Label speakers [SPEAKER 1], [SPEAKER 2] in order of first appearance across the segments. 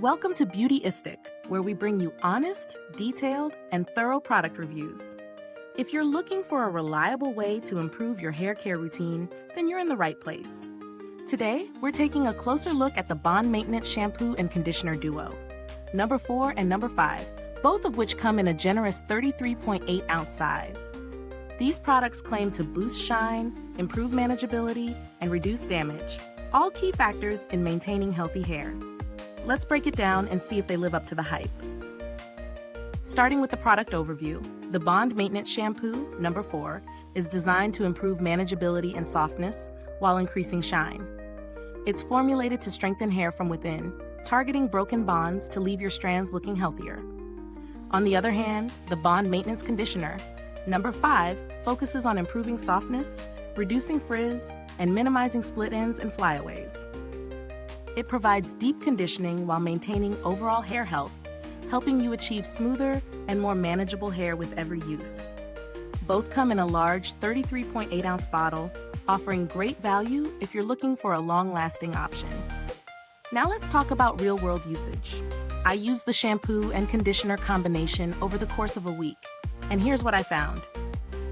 [SPEAKER 1] Welcome to Beautyistic, where we bring you honest, detailed, and thorough product reviews. If you're looking for a reliable way to improve your hair care routine, then you're in the right place. Today, we're taking a closer look at the Bond Maintenance Shampoo and Conditioner Duo, number 4 and number 5, both of which come in a generous 33.8-ounce size. These products claim to boost shine, improve manageability, and reduce damage, all key factors in maintaining healthy hair. Let's break it down and see if they live up to the hype. Starting with the product overview, the Bond Maintenance Shampoo, number 4, is designed to improve manageability and softness while increasing shine. It's formulated to strengthen hair from within, targeting broken bonds to leave your strands looking healthier. On the other hand, the Bond Maintenance Conditioner, number 5, focuses on improving softness, reducing frizz, and minimizing split ends and flyaways. It provides deep conditioning while maintaining overall hair health, helping you achieve smoother and more manageable hair with every use. Both come in a large 33.8-ounce bottle, offering great value if you're looking for a long-lasting option. Now let's talk about real-world usage. I used the shampoo and conditioner combination over the course of a week, and here's what I found.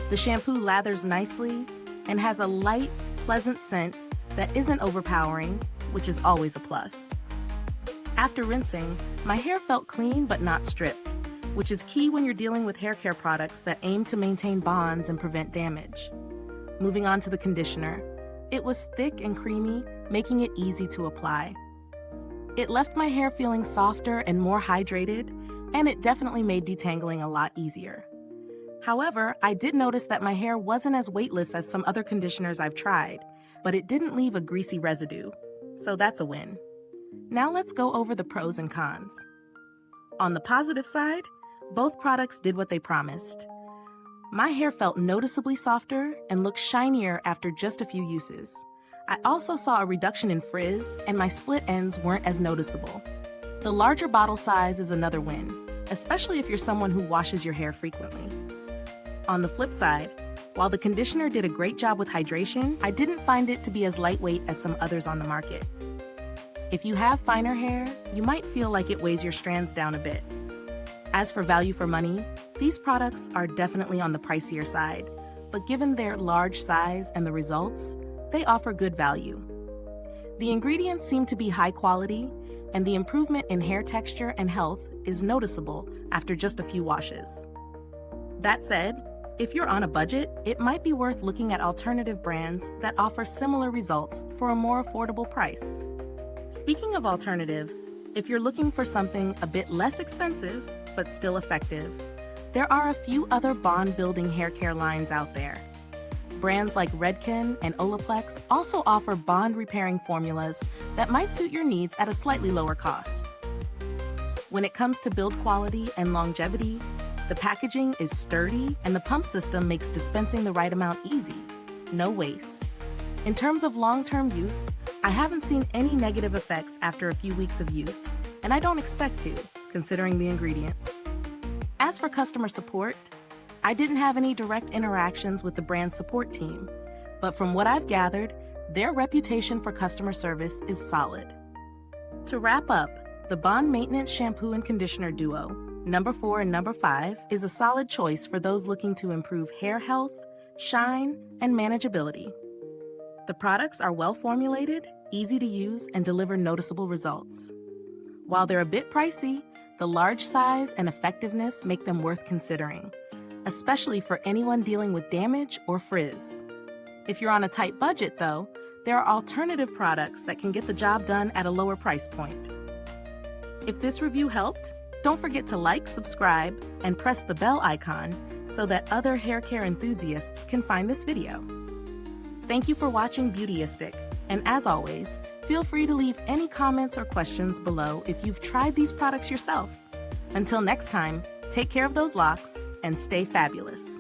[SPEAKER 1] The shampoo lathers nicely and has a light, pleasant scent that isn't overpowering, which is always a plus. After rinsing, my hair felt clean but not stripped, which is key when you're dealing with hair care products that aim to maintain bonds and prevent damage. Moving on to the conditioner, it was thick and creamy, making it easy to apply. It left my hair feeling softer and more hydrated, and it definitely made detangling a lot easier. However, I did notice that my hair wasn't as weightless as some other conditioners I've tried, but it didn't leave a greasy residue, so that's a win. Now let's go over the pros and cons. On the positive side, both products did what they promised. My hair felt noticeably softer and looked shinier after just a few uses. I also saw a reduction in frizz, and my split ends weren't as noticeable. The larger bottle size is another win, especially if you're someone who washes your hair frequently. On the flip side, while the conditioner did a great job with hydration, I didn't find it to be as lightweight as some others on the market. If you have finer hair, you might feel like it weighs your strands down a bit. As for value for money, these products are definitely on the pricier side, but given their large size and the results, they offer good value. The ingredients seem to be high quality, and the improvement in hair texture and health is noticeable after just a few washes. That said, if you're on a budget, it might be worth looking at alternative brands that offer similar results for a more affordable price. Speaking of alternatives, if you're looking for something a bit less expensive, but still effective, there are a few other bond-building hair care lines out there. Brands like Redken and Olaplex also offer bond-repairing formulas that might suit your needs at a slightly lower cost. When it comes to build quality and longevity, the packaging is sturdy, and the pump system makes dispensing the right amount easy. No waste. In terms of long-term use, I haven't seen any negative effects after a few weeks of use, and I don't expect to, considering the ingredients. As for customer support, I didn't have any direct interactions with the brand's support team, but from what I've gathered, their reputation for customer service is solid. To wrap up, the Bond Maintenance Shampoo and Conditioner Duo, number 4 and number 5, is a solid choice for those looking to improve hair health, shine, and manageability. The products are well formulated, easy to use, and deliver noticeable results. While they're a bit pricey, the large size and effectiveness make them worth considering, especially for anyone dealing with damage or frizz. If you're on a tight budget, though, there are alternative products that can get the job done at a lower price point. If this review helped, don't forget to like, subscribe, and press the bell icon so that other hair care enthusiasts can find this video. Thank you for watching Beautyistic, and as always, feel free to leave any comments or questions below if you've tried these products yourself. Until next time, take care of those locks and stay fabulous.